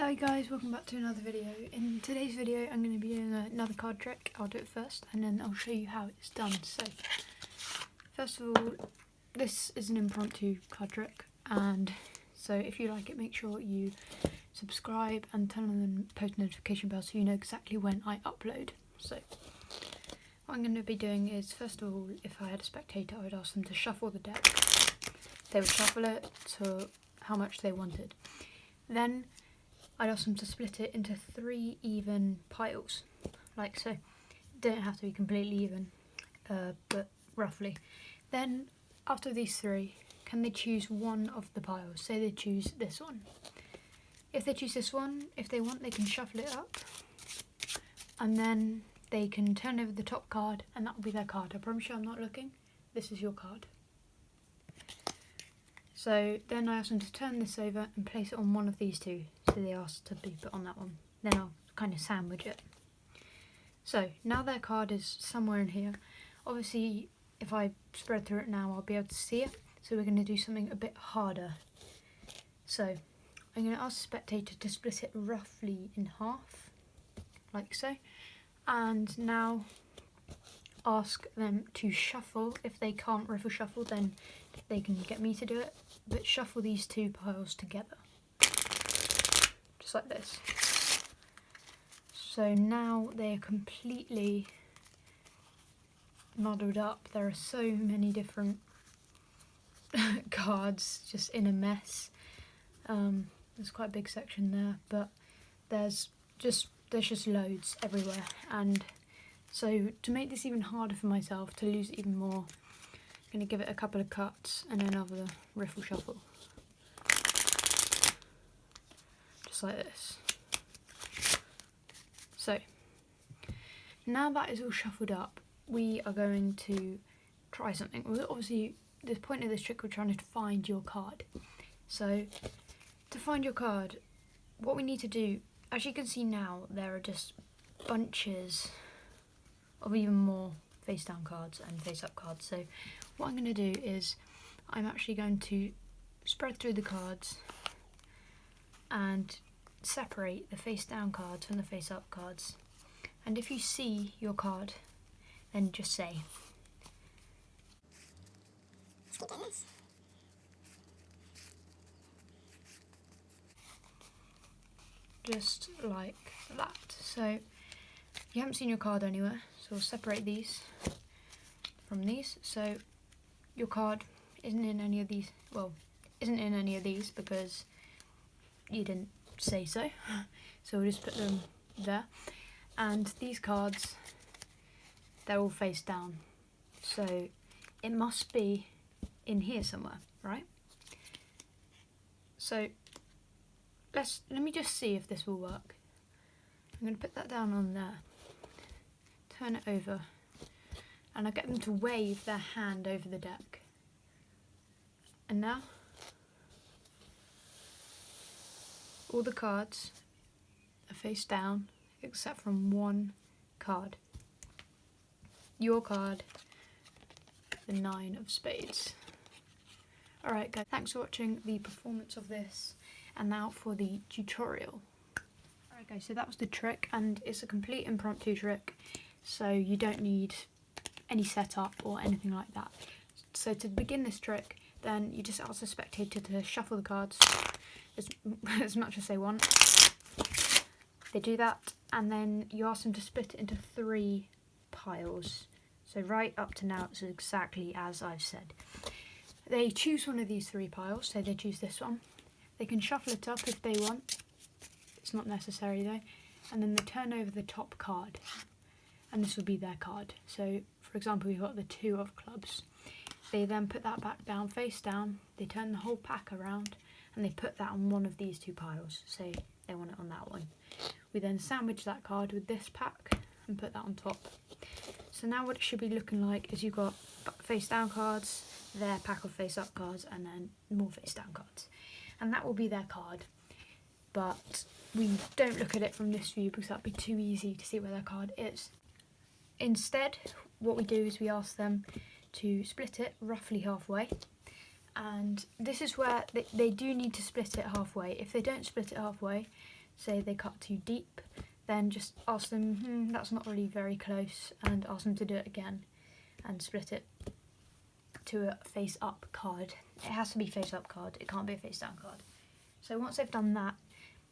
Hi guys, welcome back to another video. In today's video I'm going to be doing another card trick. I'll do it first and then I'll show you how it's done. So first of all, this is an impromptu card trick, and so if you like it, make sure you subscribe and turn on the post notification bell so you know exactly when I upload. So what I'm going to be doing is, first of all, if I had a spectator, I would ask them to shuffle the deck. They would shuffle it to how much they wanted. Then I'd ask them to split it into 3 even piles, like so. Don't have to be completely even, but roughly. Then, after these 3, can they choose one of the piles? Say they choose this one. If they choose this one, if they want, they can shuffle it up, and then they can turn over the top card, and that will be their card. I promise you I'm not looking. This is your card. So then I ask them to turn this over and place it on one of these two. So they ask to be put on that one. Then I'll kind of sandwich it. So now their card is somewhere in here. Obviously, if I spread through it now, I'll be able to see it. So we're going to do something a bit harder. So I'm going to ask the spectator to split it roughly in half, like so. And now ask them to shuffle. If they can't riffle shuffle, then they can get me to do it, but shuffle these 2 piles together, just like this. So now they're completely muddled up. There are so many different cards just in a mess. There's quite a big section there, but there's just loads everywhere. And so to make this even harder for myself, to lose even more, I'm going to give it a couple of cuts and another riffle shuffle. Just like this. So, now that is all shuffled up, we are going to try something. Obviously, the point of this trick, we're trying to find your card. So, to find your card, what we need to do, as you can see now, there are just bunches of even more face down cards and face up cards. So what I'm going to do is I'm actually going to spread through the cards and separate the face down cards from the face up cards. And if you see your card, then just say. Just like that. So you haven't seen your card anywhere, so we'll separate these from these. So your card isn't in any of these, because you didn't say so. So we'll just put them there. And these cards, they're all face down. So it must be in here somewhere, right? So let me just see if this will work. I'm going to put that down on there. Turn it over. And I'll get them to wave their hand over the deck. And now, all the cards are face down, except from one card. Your card, the 9 of spades. Alright guys, thanks for watching the performance of this, and now for the tutorial. Alright guys, so that was the trick, and it's a complete impromptu trick, so you don't need any setup or anything like that. So to begin this trick, then you just ask the spectator to shuffle the cards as much as they want. They do that, and then you ask them to split it into 3 piles. So right up to now it's exactly as I've said. They choose one of these 3 piles, so they choose this one. They can shuffle it up if they want. It's not necessary though. And then they turn over the top card, and this will be their card. So for example, we've got the 2 of clubs. They then put that back down, face down. They turn the whole pack around, and they put that on one of these 2 piles. So they want it on that one. We then sandwich that card with this pack and put that on top. So now what it should be looking like is you've got face down cards, their pack of face up cards, and then more face down cards. And that will be their card. But we don't look at it from this view because that'd be too easy to see where their card is. Instead, what we do is we ask them to split it roughly halfway. And this is where they do need to split it halfway. If they don't split it halfway, say they cut too deep, then just ask them, that's not really very close, and ask them to do it again and split it to a face up card. It has to be face up card, it can't be a face down card. So once they've done that,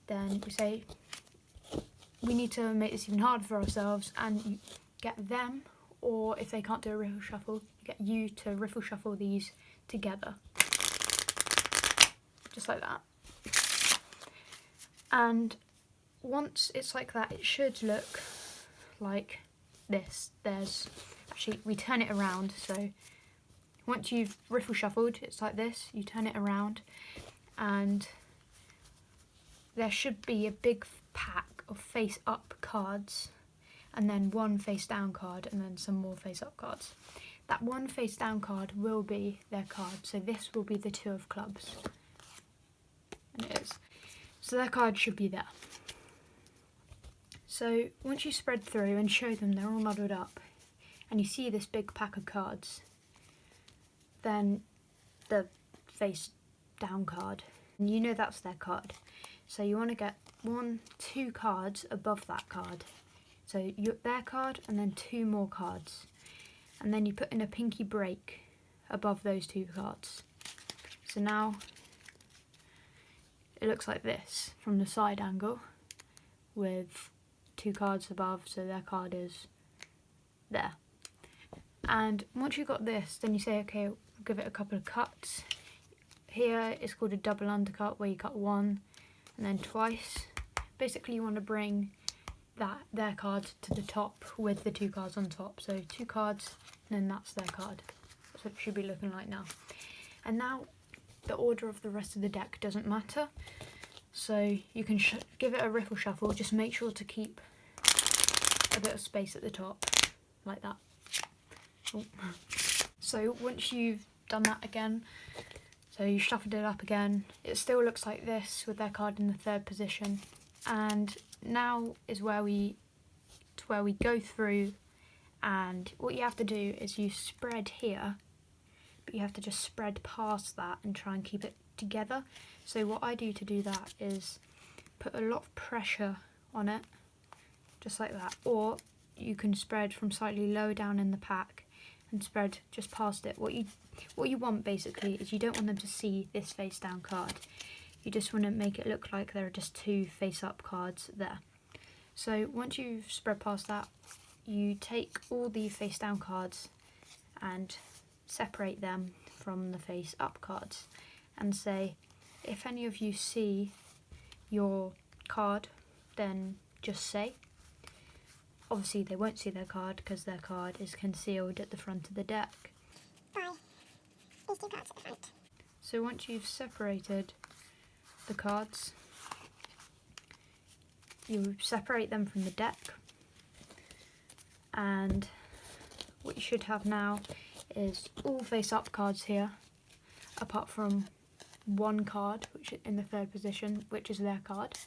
then we say we need to make this even harder for ourselves, and you get them, or if they can't do a riffle shuffle, get you to riffle shuffle these together. Just like that. And once it's like that, it should look like this. Actually, we turn it around, so once you've riffle shuffled, it's like this, you turn it around, and there should be a big pack of face up cards, and then one face down card, and then some more face up cards. That one face down card will be their card, so this will be the 2 of clubs. And it is. So their card should be there. So once you spread through and show them they're all muddled up, and you see this big pack of cards, then the face down card, and you know that's their card. So you want to get 2 cards above that card. So their card and then 2 more cards. And then you put in a pinky break above those 2 cards. So now it looks like this from the side angle with 2 cards above, so their card is there. And once you've got this, then you say, okay, we'll give it a couple of cuts. Here it's called a double undercut, where you cut 1 and then twice. Basically you want to bring their card to the top with the 2 cards on top. So 2 cards, and then that's their card. That's what it should be looking like now. And now the order of the rest of the deck doesn't matter. So you can give it a riffle shuffle, just make sure to keep a bit of space at the top, like that. Oh. So once you've done that again, so you shuffled it up again, it still looks like this with their card in the 3rd position. And now is where we go through, and what you have to do is you spread here, but you have to just spread past that and try and keep it together. So what I do to do that is put a lot of pressure on it, just like that, or you can spread from slightly lower down in the pack and spread just past it. What you want basically is you don't want them to see this face down card. You just want to make it look like there are just 2 face up cards there. So once you've spread past that, you take all the face down cards and separate them from the face up cards and say, if any of you see your card, then just say. Obviously they won't see their card because their card is concealed at the front of the deck. By these 2 cards at the front. So once you've separated the cards, you separate them from the deck, and what you should have now is all face up cards here, apart from 1 card which is in the 3rd position, which is their card,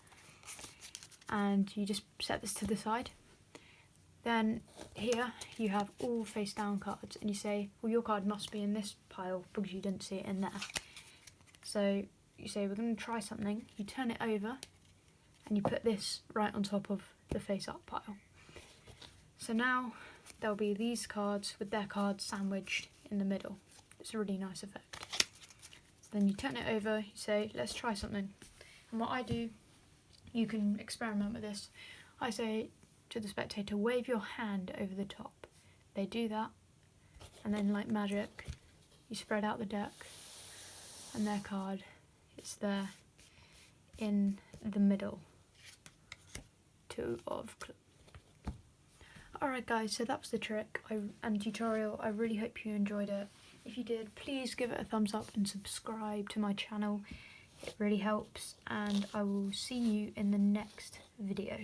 and you just set this to the side. Then here you have all face down cards, and you say, well, your card must be in this pile because you didn't see it in there. So you say, we're going to try something. You turn it over and you put this right on top of the face up pile. So now there'll be these cards with their cards sandwiched in the middle. It's a really nice effect. So then you turn it over, you say, let's try something. And what I do, you can experiment with this. I say to the spectator, wave your hand over the top. They do that, and then like magic, you spread out the deck, and their card is there in the middle. 2 of clubs. Alright guys, so that was the trick and tutorial. I really hope you enjoyed it. If you did, please give it a thumbs up and subscribe to my channel. It really helps, and I will see you in the next video.